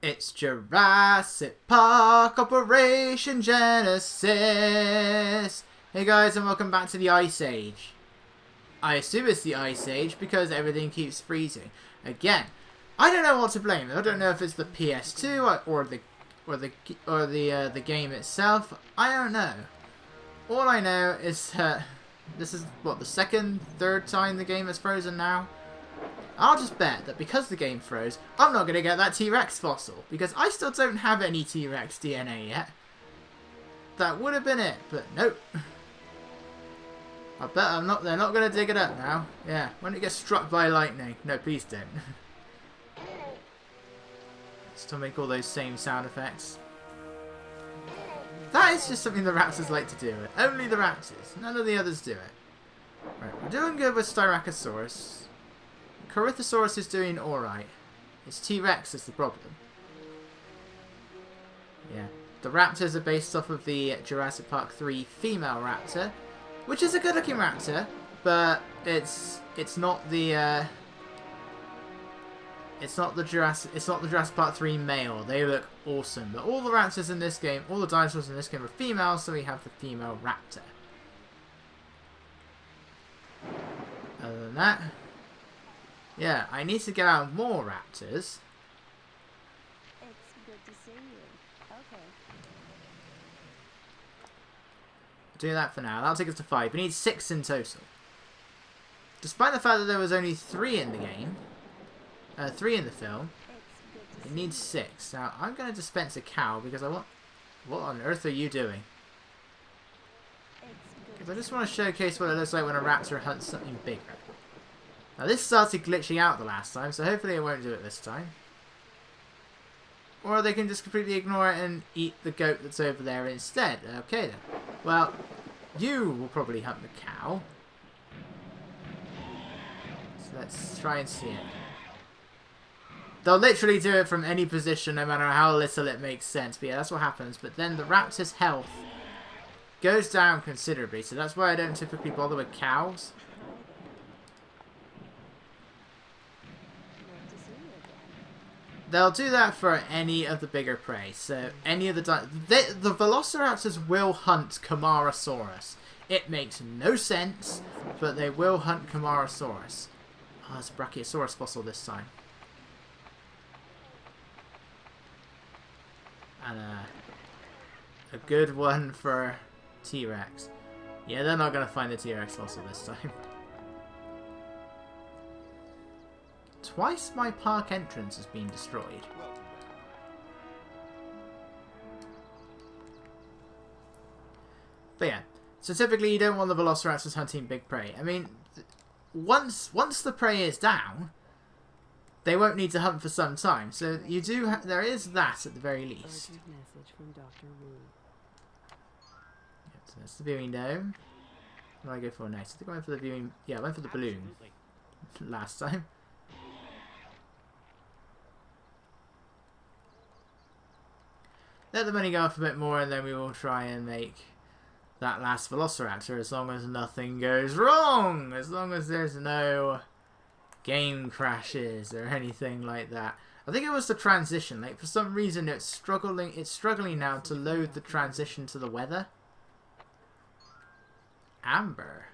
It's Jurassic Park Operation Genesis! Hey guys, and welcome back to the Ice Age. I assume it's the Ice Age because everything keeps freezing. Again, I don't know what to blame. I don't know if it's the PS2 or the game itself. I don't know. All I know is that this is what, the third time the game is frozen now. I'll just bet that because the game froze, I'm not going to get that T-Rex fossil. Because I still don't have any T-Rex DNA yet. That would have been it, but nope. I bet they're not going to dig it up now. Yeah, when it gets struck by lightning. No, please don't. Still make all those same sound effects. That is just something the raptors like to do. Only the raptors. None of the others do it. Right, we're doing good with Styracosaurus. Corythosaurus is doing alright. It's T-Rex is the problem. Yeah. The raptors are based off of the Jurassic Park 3 female raptor, which is a good looking raptor, but it's not the Jurassic Park 3 male. They look awesome. But all the raptors in this game, all the dinosaurs in this game are female, so we have the female raptor. Other than that, yeah, I need to get out more raptors. It's good to see you. Okay. Do that for now. That'll take us to 5. We need 6 in total. Despite the fact that there was only 3 in the game, 3 in the film, it needs 6. Now, I'm going to dispense a cow because I want... What on earth are you doing? Because I just want to showcase what it looks like when a raptor hunts something bigger. Now this started glitching out the last time, so hopefully it won't do it this time. Or they can just completely ignore it and eat the goat that's over there instead. Okay then. Well, you will probably hunt the cow. So let's try and see it. They'll literally do it from any position, no matter how little it makes sense. But yeah, that's what happens. But then the raptor's health goes down considerably, so that's why I don't typically bother with cows. They'll do that for any of the bigger prey. So any of the Velociraptors will hunt Camarasaurus. It makes no sense, but they will hunt Camarasaurus. Oh, it's a Brachiosaurus fossil this time. And a good one for T-Rex. Yeah, they're not going to find the T-Rex fossil this time. Twice my park entrance has been destroyed. But yeah, so typically you don't want the Velociraptors hunting big prey. I mean, once the prey is down, they won't need to hunt for some time. So you do. There is that at the very least. Message from Dr. Yep, so that's the viewing dome. What do I go for next? I think I went for the viewing. Yeah, I went for the balloon last time. Let the money go up a bit more and then we will try and make that last Velociraptor as long as nothing goes wrong. As long as there's no game crashes or anything like that. I think it was the transition. Like for some reason it's struggling now to load the transition to the weather. Amber.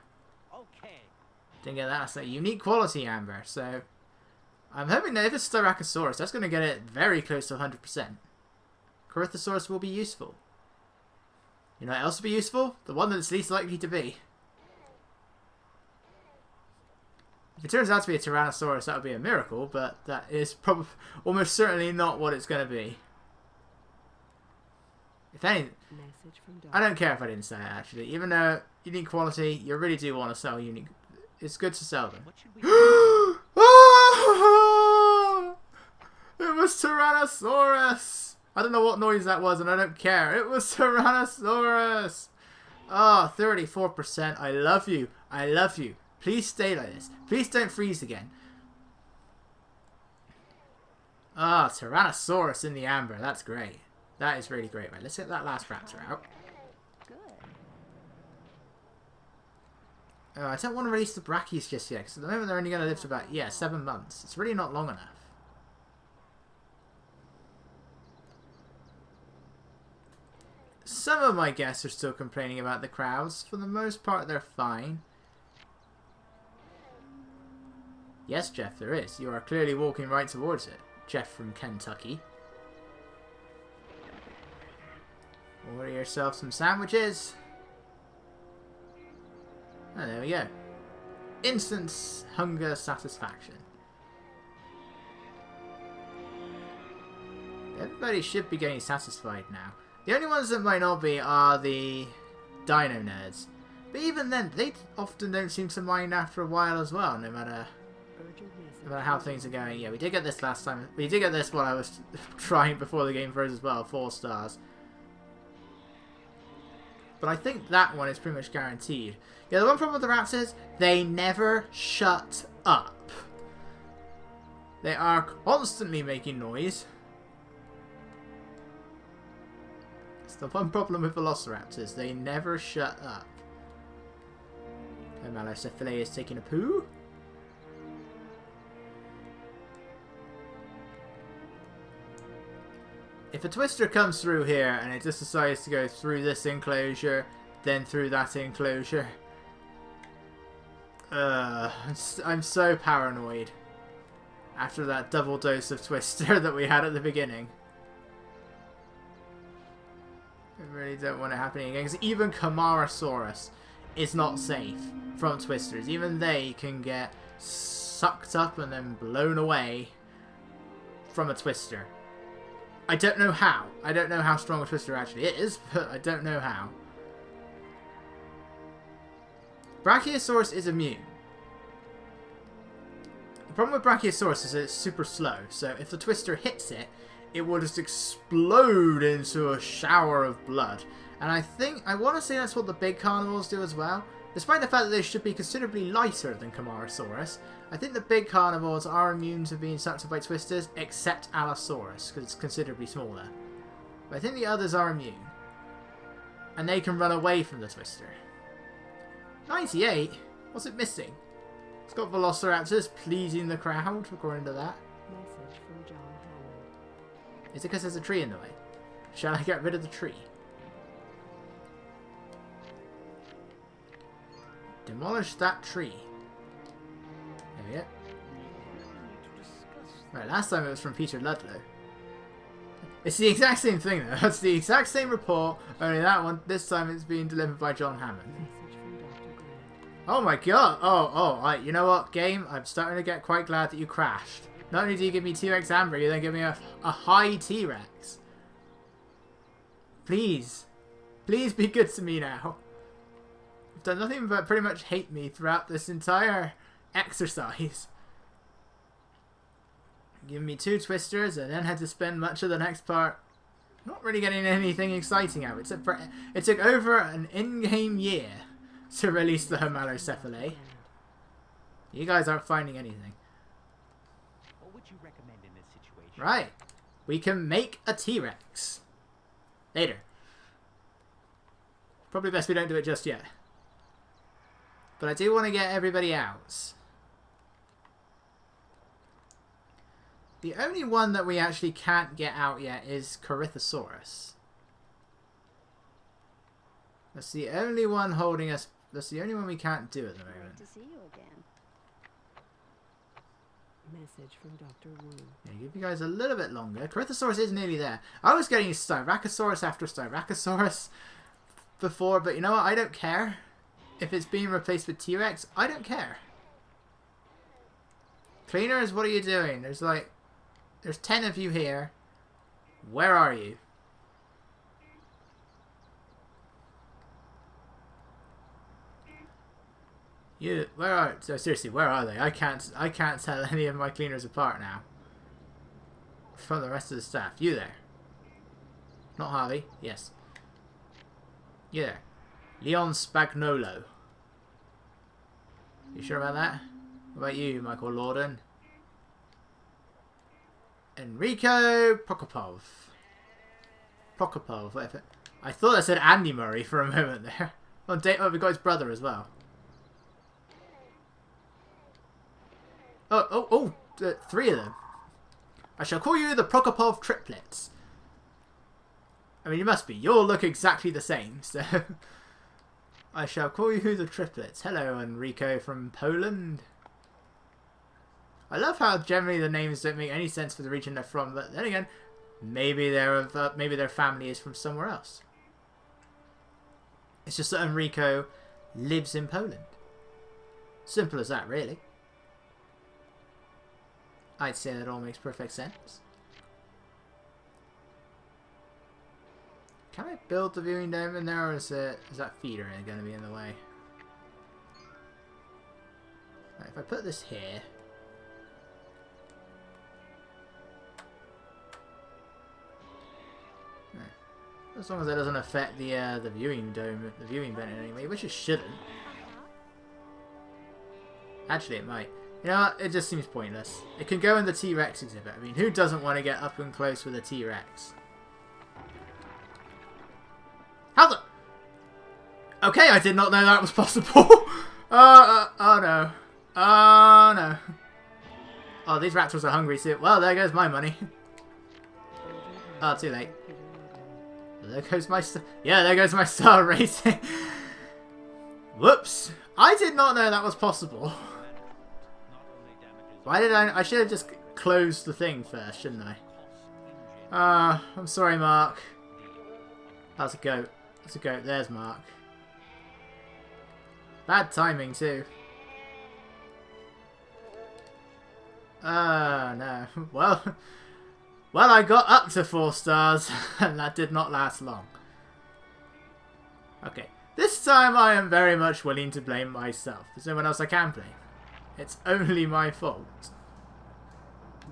Okay. Didn't get that. That's a unique quality amber. So I'm hoping that if it's Styracosaurus, that's going to get it very close to 100%. Corythosaurus will be useful. You know what else will be useful? The one that's least likely to be. If it turns out to be a Tyrannosaurus, that would be a miracle, but that is probably almost certainly not what it's going to be. If any, I don't care if I didn't say it actually. Even though unique quality, you really do want to sell unique. It's good to sell them. What should we It was Tyrannosaurus! I don't know what noise that was and I don't care. It was Tyrannosaurus! Oh, 34%. I love you. I love you. Please stay like this. Please don't freeze again. Ah, Tyrannosaurus in the amber. That's great. That is really great. Right, let's get that last raptor out. Good. Oh, I don't want to release the Brachies just yet, because at the moment they're only going to live for about, 7 months. It's really not long enough. Some of my guests are still complaining about the crowds. For the most part, they're fine. Yes, Jeff, there is. You are clearly walking right towards it. Jeff from Kentucky. Order yourself some sandwiches. Oh, there we go. Instant hunger satisfaction. Everybody should be getting satisfied now. The only ones that might not be are the dino nerds. But even then, they often don't seem to mind after a while as well, no matter how things are going. Yeah, we did get this last time. We did get this while I was trying before the game froze as well. 4 stars. But I think that one is pretty much guaranteed. Yeah, the one problem with the rats is they never shut up. They are constantly making noise. It's the one problem with velociraptors. They never shut up. Homalocephale is taking a poo. If a twister comes through here and it just decides to go through this enclosure, then through that enclosure, I'm so paranoid after that double dose of twister that we had at the beginning. I really don't want it happening again, because even Camarasaurus is not safe from twisters. Even they can get sucked up and then blown away from a twister. I don't know how. I don't know how strong a twister actually is, but I don't know how. Brachiosaurus is immune. The problem with Brachiosaurus is that it's super slow, so if the twister hits it, it will just explode into a shower of blood. And I want to say that's what the big carnivores do as well. Despite the fact that they should be considerably lighter than Camarasaurus, I think the big carnivores are immune to being sucked up by twisters, except Allosaurus, because it's considerably smaller. But I think the others are immune. And they can run away from the twister. 98? What's it missing? It's got velociraptors pleasing the crowd, according to that. Message from John Hammond. Is it because there's a tree in the way? Shall I get rid of the tree? Demolish that tree. There we go. Right, last time it was from Peter Ludlow. It's the exact same thing though. It's the exact same report, only that one, this time it's being delivered by John Hammond. Message from Dr. Grant. Oh my god! You know what, game? I'm starting to get quite glad that you crashed. Not only do you give me T-Rex Amber, you then give me a high T-Rex. Please. Please be good to me now. You've done nothing but pretty much hate me throughout this entire exercise. Give me 2 twisters and then had to spend much of the next part not really getting anything exciting out. It took over an in-game year to release the Homalocephale. You guys aren't finding anything. What would you recommend in this situation? Right. We can make a T-Rex. Later. Probably best we don't do it just yet. But I do want to get everybody out. The only one that we actually can't get out yet is Corythosaurus. That's the only one holding us. That's the only one we can't do at the Great moment. to see you again. Message from Dr. Wu. Yeah, give you guys a little bit longer. Corythosaurus is nearly there. I was getting Styracosaurus after Styracosaurus before, but you know what? I don't care. If it's being replaced with T-Rex, I don't care. Cleaners, what are you doing? There's 10 of you here. Where are you? So seriously, where are they? I can't tell any of my cleaners apart now. From the rest of the staff. You there. Not Harvey. Yes. You there. Leon Spagnolo. You sure about that? What about you, Michael Lorden? Enrico Prokopov. Prokopov, whatever. I thought I said Andy Murray for a moment there. Oh, we got his brother as well. Oh, 3 of them. I shall call you the Prokopov triplets. I mean, you must be. You all look exactly the same, so... I shall call you the triplets. Hello, Enrico from Poland. I love how generally the names don't make any sense for the region they're from, but then again, maybe maybe their family is from somewhere else. It's just that Enrico lives in Poland. Simple as that, really. I'd say that all makes perfect sense. Can I build the viewing dome in there, or is that feeder going to be in the way? Right, if I put this here... As long as that doesn't affect the viewing dome, the viewing vent in any way, which it shouldn't. Actually, it might. You know what? It just seems pointless. It can go in the T-Rex exhibit. I mean, who doesn't want to get up and close with a T-Rex? How the... Okay, I did not know that was possible. Oh no. Oh no. Oh, these raptors are hungry too. Well, there goes my money. Oh, too late. There goes my star. Yeah, there goes my star racing. Whoops. I did not know that was possible. Why did I should have just closed the thing first, shouldn't I? I'm sorry, Mark. That's a goat. That's a goat. There's Mark. Bad timing, too. No. Well, I got up to 4 stars, and that did not last long. Okay, this time I am very much willing to blame myself. There's no one else I can blame. It's only my fault.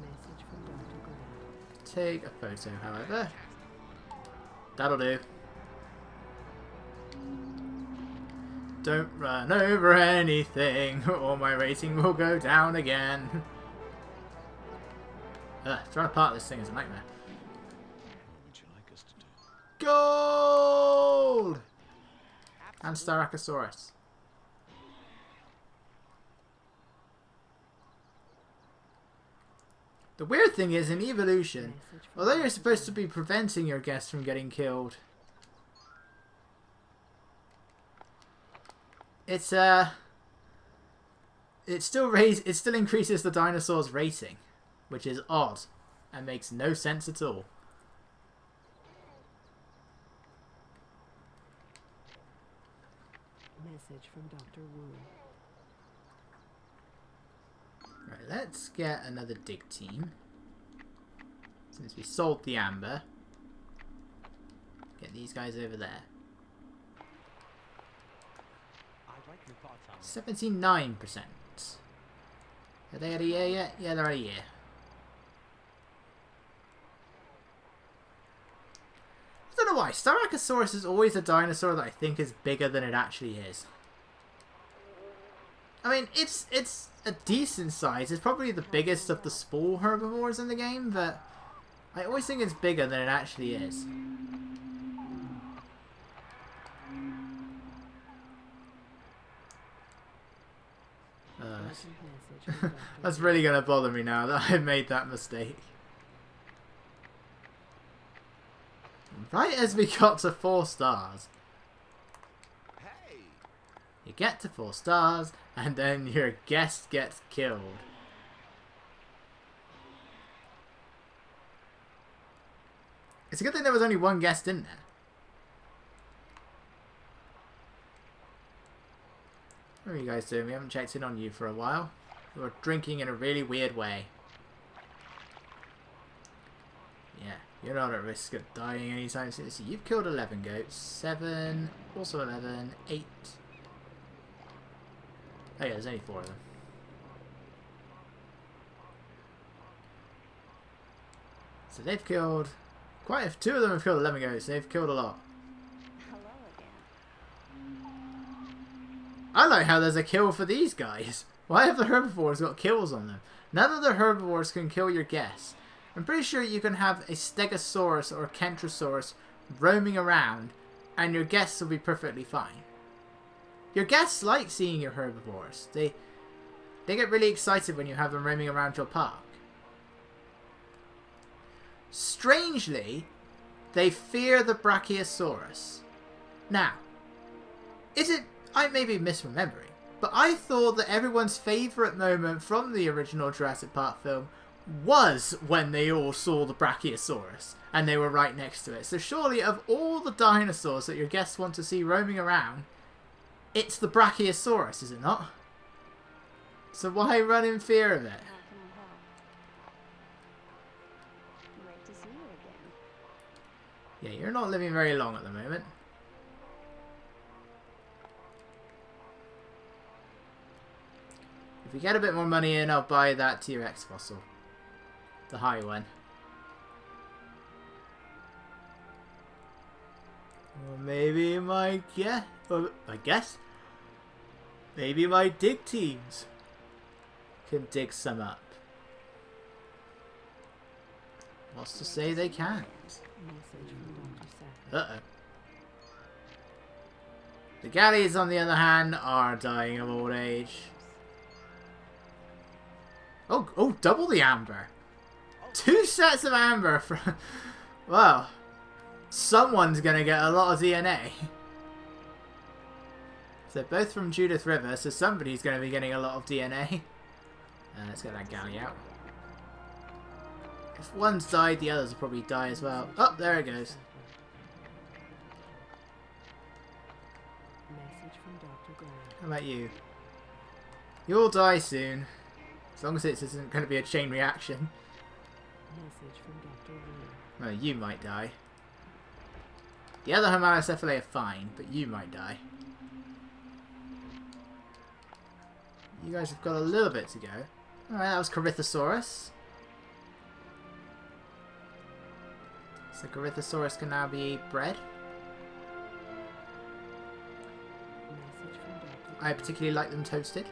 Message from Dr. Grant. Take a photo, however. That'll do. Don't run over anything, or my rating will go down again. Trying to park this thing is a nightmare. What would you like us to do? Gold! And Styracosaurus. The weird thing is, in evolution, although you're supposed to be preventing your guests from getting killed, it still increases the dinosaur's rating, which is odd and makes no sense at all. Message from Dr. Wu. Right, let's get another dig team. Since we sold the amber, get these guys over there. I'd like your thoughts on 79%. Are they at a year yet? Yeah, they're at a year. I don't know why. Styracosaurus is always a dinosaur that I think is bigger than it actually is. I mean, it's a decent size. It's probably the biggest of the spore herbivores in the game, but I always think it's bigger than it actually is. Urgent message from Dr. That's really going to bother me now that I made that mistake. Right as we got to 4 stars. Hey! You get to 4 stars, and then your guest gets killed. It's a good thing there was only 1 guest in there. What are you guys doing? We haven't checked in on you for a while. You're drinking in a really weird way. Yeah, you're not at risk of dying anytime soon. So you've killed 11 goats. 7, also 11, 8. Oh yeah, there's only 4 of them. So they've killed quite a few. 2 of them have killed 11 goats. They've killed a lot. Hello again. I like how there's a kill for these guys. Why have the herbivores got kills on them? None of the herbivores can kill your guests. I'm pretty sure you can have a Stegosaurus or a Kentrosaurus roaming around and your guests will be perfectly fine. Your guests like seeing your herbivores. They get really excited when you have them roaming around your park. Strangely, They fear the Brachiosaurus. Now, is it... I may be misremembering, but I thought that everyone's favourite moment from the original Jurassic Park film was when they all saw the Brachiosaurus and they were right next to it. So surely of all the dinosaurs that your guests want to see roaming around, it's the Brachiosaurus, is it not? So why run in fear of it? How can I help? Great to see you again. Yeah, you're not living very long at the moment. If we get a bit more money in, I'll buy that T-Rex fossil. The high one. Or maybe my guess, maybe my dig teams can dig some up. What's to say they can't? Message from Dr. Seth. Uh-oh. The galleys, on the other hand, are dying of old age. Oh, double the amber. 2 sets of amber from... Well, someone's going to get a lot of DNA. So both from Judith River, so somebody's going to be getting a lot of DNA. Let's get that galley out. If one's died, the others will probably die as well. Oh, there it goes. Message from Dr. Grant. How about you? You'll die soon. As long as it isn't going to be a chain reaction. Message from Dr. Wu. Well, you might die. The other Homalocephalae are fine, but you might die. You guys have got a little bit to go. Alright, that was Corythosaurus. So Corythosaurus can now be bred. Message from Dr. I particularly like them toasted.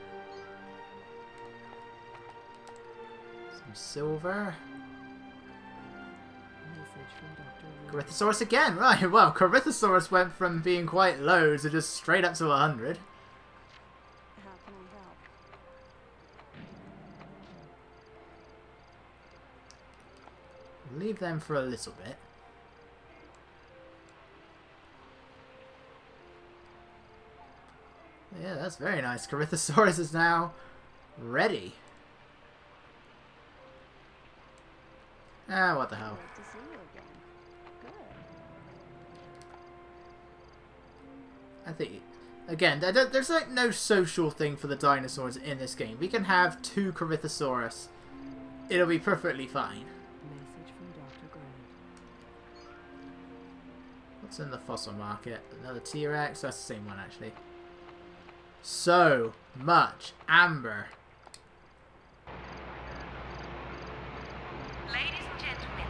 Some silver. Message from Dr. Wu. Corythosaurus again! Right, well, Corythosaurus went from being quite low to just straight up to 100. How can I help? Leave them for a little bit. Yeah, that's very nice. Corythosaurus is now ready. Ah, what the hell. Great to see you again. Good. I think, again, there's like no social thing for the dinosaurs in this game. We can have 2 Corythosaurus. It'll be perfectly fine. Message from Dr. Grant. What's in the fossil market? Another T-Rex? That's the same one, actually. So much amber. Ladies and gentlemen,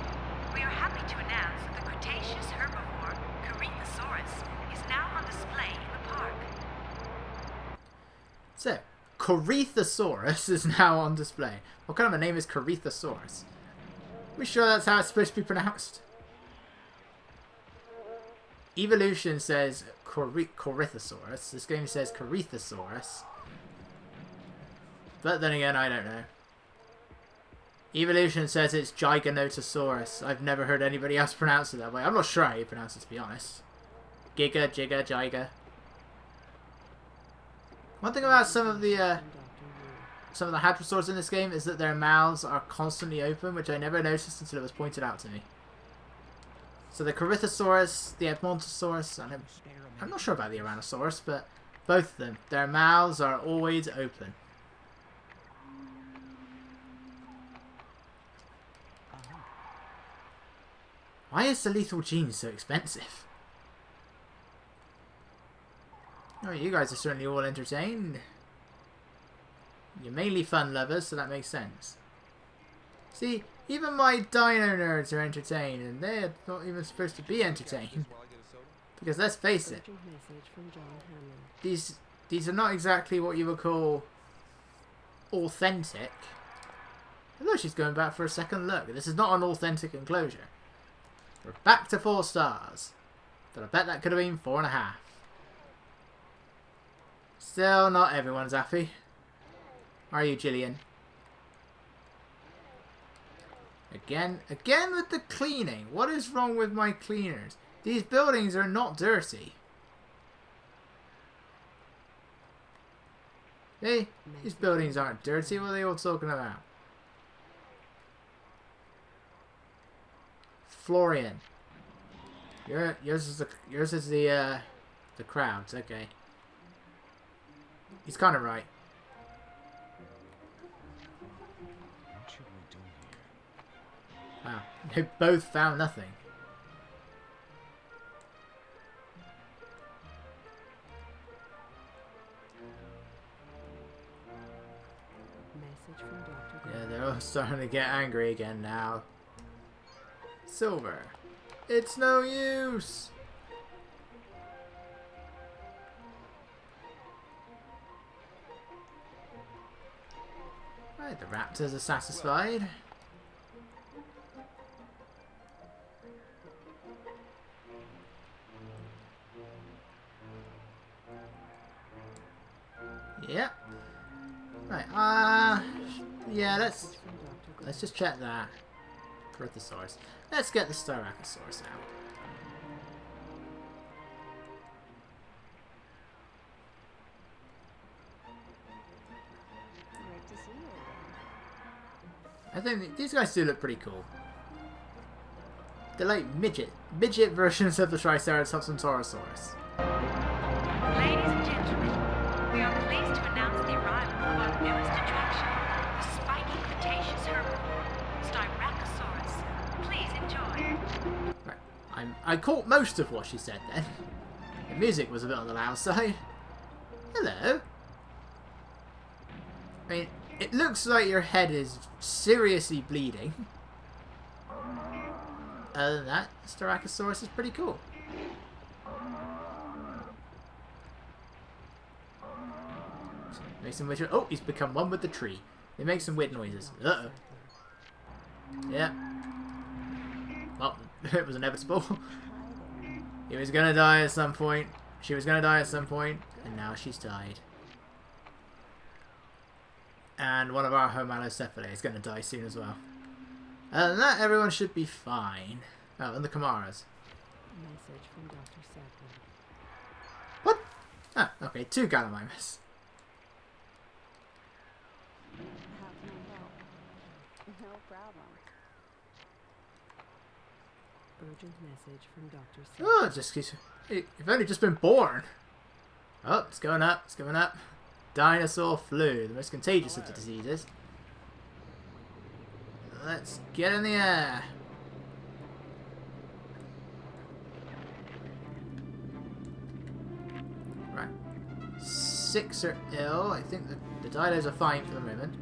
we are happy to announce that the Cretaceous herbivore Corythosaurus is now on display in the park. So, Corythosaurus is now on display. What kind of a name is Corythosaurus? We sure that's how it's supposed to be pronounced? Evolution says Corythosaurus. This game says Corythosaurus. But then again, I don't know. Evolution says it's Giganotosaurus. I've never heard anybody else pronounce it that way. I'm not sure how you pronounce it, to be honest. Giga, Giga, Giga. One thing about some of the hadrosaurs in this game is that their mouths are constantly open, which I never noticed until it was pointed out to me. So the Corythosaurus, the Edmontosaurus, I'm not sure about the Tyrannosaurus, but both of them, their mouths are always open. Why is the lethal gene so expensive? Oh, you guys are certainly all entertained. You're mainly fun lovers, so that makes sense. See, even my dino nerds are entertained, and they're not even supposed to be entertained. Because let's face it, Urgent message from John Hammond. these are not exactly what you would call authentic. Although she's going back for a second look. This is not an authentic enclosure. We're back to 4 stars. But I bet that could have been 4.5. Still, not everyone's happy. Are you, Gillian? Again with the cleaning. What is wrong with my cleaners? These buildings are not dirty. Hey, these buildings aren't dirty. What are they all talking about? Florian. Yours is the crowds. Okay. He's kind of right. What should we do here? Wow. They both found nothing. Message from Dr. Yeah, Grant. they're all starting to get angry again now. Silver. It's no use. Right, the raptors are satisfied. Yep. Right, yeah, Message from Dr. Grant. let's just check that. Corythosaurus. Let's get the Styracosaurus out. Great to see you again. I think these guys do look pretty cool. They're like midget versions of the Triceratops and Torosaurus. Ladies and gentlemen, we are pleased to announce the arrival of our newest attraction, the spiky Cretaceous herbivore, Styracosaurus. Please enjoy. Right, I caught most of what she said then. The music was a bit on the loud side. Hello. I mean, it looks like your head is seriously bleeding. Other than that, Styracosaurus is pretty cool. Make some weird. Oh, he's become one with the tree. They make some weird noises. Uh oh. Yeah. Well, it was inevitable. He was gonna die at some point. She was gonna die at some point, and now she's died. And one of our Homalocephalae is gonna die soon as well. Other than that, everyone should be fine. Oh, and the Kamaras. Message from Dr. Sadler. What? Ah, okay, 2 Gallimimus. How can I help? No problem. Urgent message from Dr. Sadler. Oh, it just keeps. You've only just been born. Oh, it's going up. It's going up. Dinosaur flu, the most contagious of the diseases. Let's get in the air. Right. 6 are ill. I think the dinos are fine for the moment.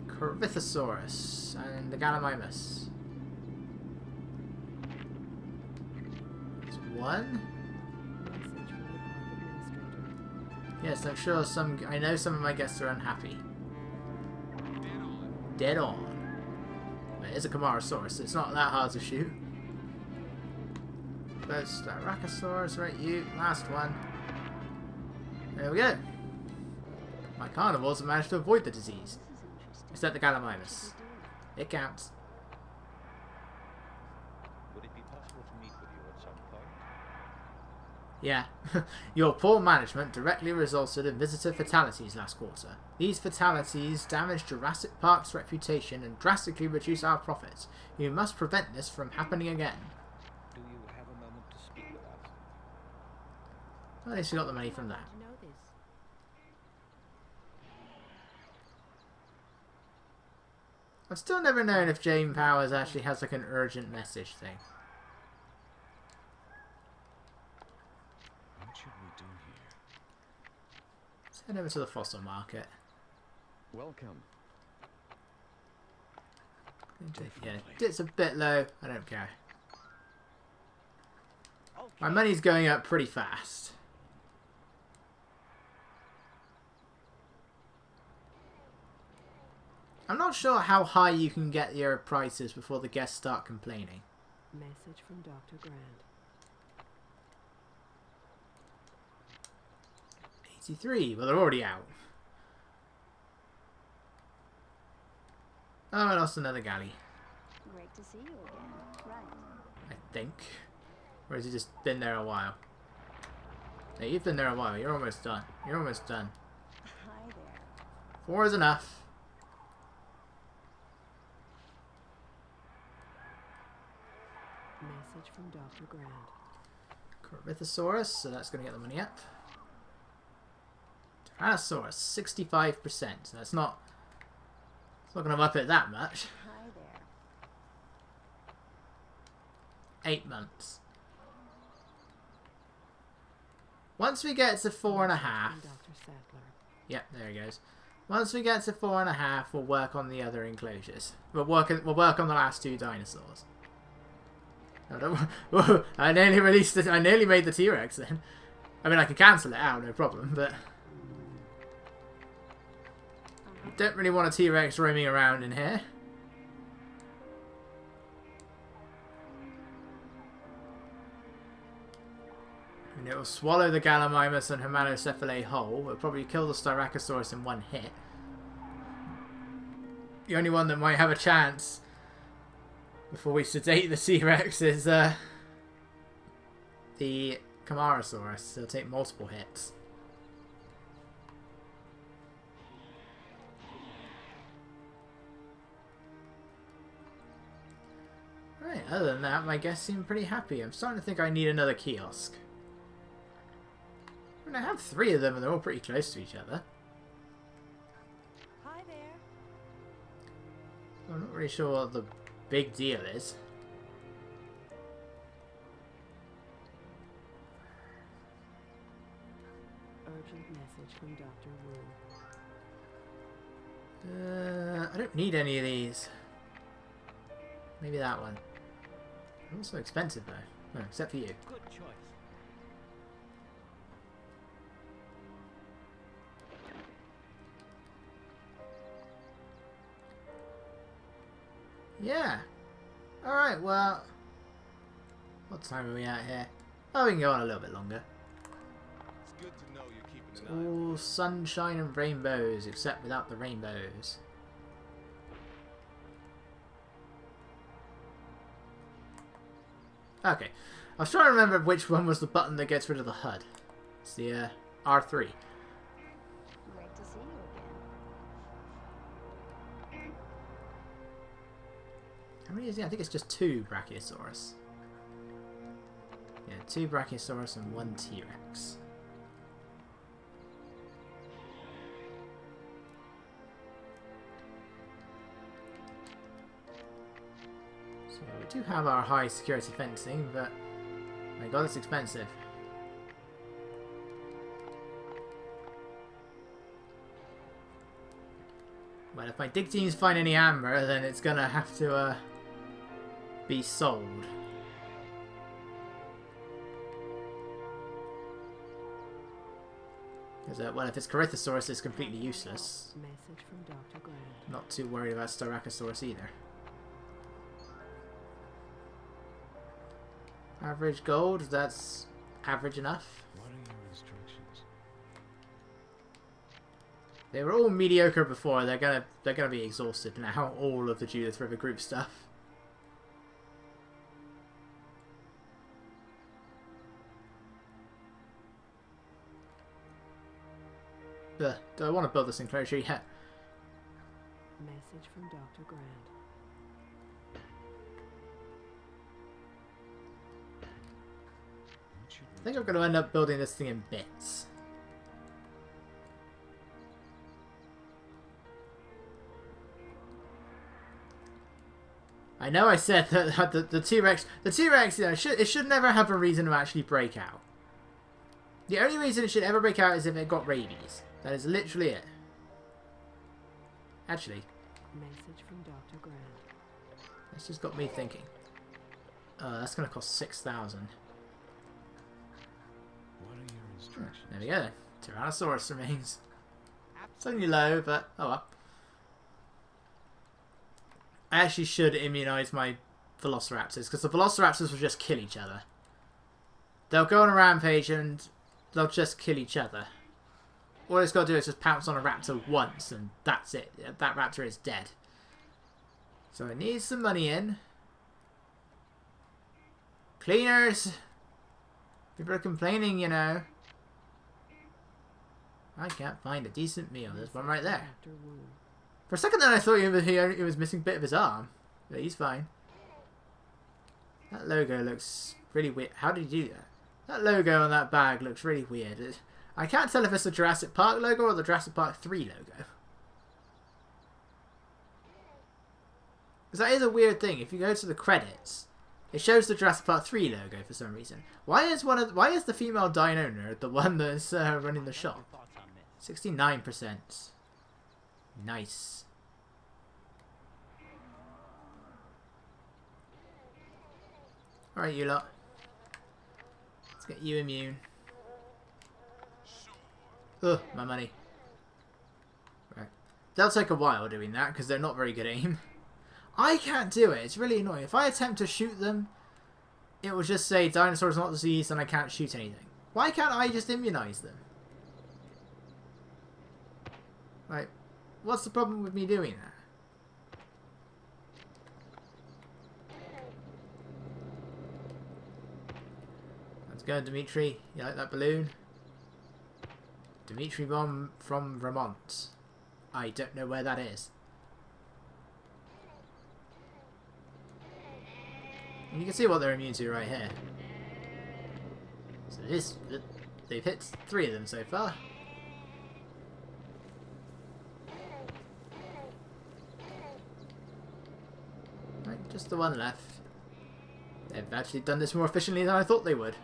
Dr. Sadler. Corythosaurus and the Gallimimus. There's 1. Message from the park administrator. Yes, I'm sure I know some of my guests are unhappy. Dead on. It is a Camarasaurus, it's not that hard to shoot. But Styracosaurus, right, you. Last one. There we go. My carnivores have managed to avoid the disease. Except the Gallimimus. It counts. Would it be possible to meet with you at some point? Yeah. Your poor management directly resulted in visitor fatalities last quarter. These fatalities damaged Jurassic Park's reputation and drastically reduce our profits. You must prevent this from happening again. Do you have a moment to speak with us? Well, at least we got the money from that. To know this. I've still never known if Jane Powers actually has like an urgent message thing. What should we do here? Let's head over to the fossil market. Welcome. Yeah, it's a bit low. I don't care. My money's going up pretty fast. I'm not sure how high you can get your prices before the guests start complaining. Message from Dr. Grant. 83. Well, they're already out. Oh, I lost another galley. Great to see you again. Right. I think. Or has he just been there a while? Hey, you've been there a while. You're almost done. You're almost done. Hi there. 4 is enough. Message from Dr. Grant. Corythosaurus, so that's going to get the money up. Tyrannosaurus, 65%. So that's not... It's not going to up it that much. Hi there. 8 months. Once we get to 4.5... From Dr. Sattler. Yep, there he goes. Once we get to 4.5, we'll work on the other enclosures. We'll work on the last 2 dinosaurs. Whoa, I nearly released it. I nearly made the T-Rex then. I mean, I can cancel it out, no problem, but... Don't really want a T-Rex roaming around in here. And it will swallow the Gallimimus and Homalocephalae whole. It'll probably kill the Styracosaurus in 1 hit. The only one that might have a chance before we sedate the T-Rex is the Camarasaurus. It'll take multiple hits. Right, other than that, my guests seem pretty happy. I'm starting to think I need another kiosk. I mean, I have 3 of them and they're all pretty close to each other. Hi there. I'm not really sure what the big deal is. Urgent message from Dr. Wu. I don't need any of these. Maybe that one. They're also expensive though. No, except for you. Good choice. Yeah. Alright, well... What time are we at here? Oh, we can go on a little bit longer. It's good to know you're keeping It's an eye on me. all sunshine and rainbows, except without the rainbows. Okay. I was trying to remember which one was the button that gets rid of the HUD. It's the R3. Great to see you again. How many is he? I think it's just 2 Brachiosaurus. Yeah, 2 Brachiosaurus and 1 T-Rex. So we do have our high security fencing, but my god, it's expensive. Well, if my dig teams find any amber, then it's gonna have to be sold. Because, well, if it's Corythosaurus, it's completely useless. Message from Dr. Grant. Not too worried about Styracosaurus either. Average gold, that's average enough. What are your instructions? They were all mediocre before, they're gonna be exhausted now, all of the Judith River group stuff. Ugh, do I want to build this enclosure yet? Message from Dr. Grant. What should I think I'm going to end up building this thing in bits. I know I said that the T-Rex, you know, it should never have a reason to actually break out. The only reason it should ever break out is if it got rabies. That is literally it. Actually, Message from Dr. Grant. that's just got me thinking. That's going to cost 6,000. What are your instructions? There we go. Tyrannosaurus remains. It's only low, but oh well. I actually should immunize my Velociraptors, because the Velociraptors will just kill each other. They'll go on a rampage and they'll just kill each other. All it's got to do is just pounce on a raptor once and that's it. That raptor is dead. So I need some money in. Cleaners! People are complaining, you know. I can't find a decent meal. There's one right there. Dr. Wu. For a second then I thought he was missing a bit of his arm. But he's fine. That logo looks really weird. How did he do that? That logo on that bag looks really weird. I can't tell if it's the Jurassic Park logo or the Jurassic Park 3 logo. Because that is a weird thing. If you go to the credits, it shows the Jurassic Park 3 logo for some reason. Why is the female dino owner the one that's running the shop? Your thoughts on this? 69%. Nice. Alright, you lot. Let's get you immune. Ugh, my money. Right. They'll take a while doing that because they're not very good aim. I can't do it. It's really annoying. If I attempt to shoot them, it will just say dinosaurs not diseased and I can't shoot anything. Why can't I just immunize them? Like, what's the problem with me doing that? Let's go, Dimitri. You like that balloon? Dimitri Bomb from Vermont. I don't know where that is. And you can see what they're immune to right here. So they've hit 3 of them so far. Right, just the one left. They've actually done this more efficiently than I thought they would.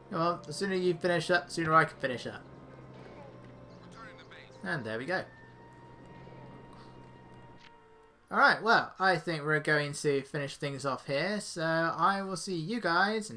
Well, the sooner you finish up, the sooner I can finish up. And there we go. Alright, well, I think we're going to finish things off here, so I will see you guys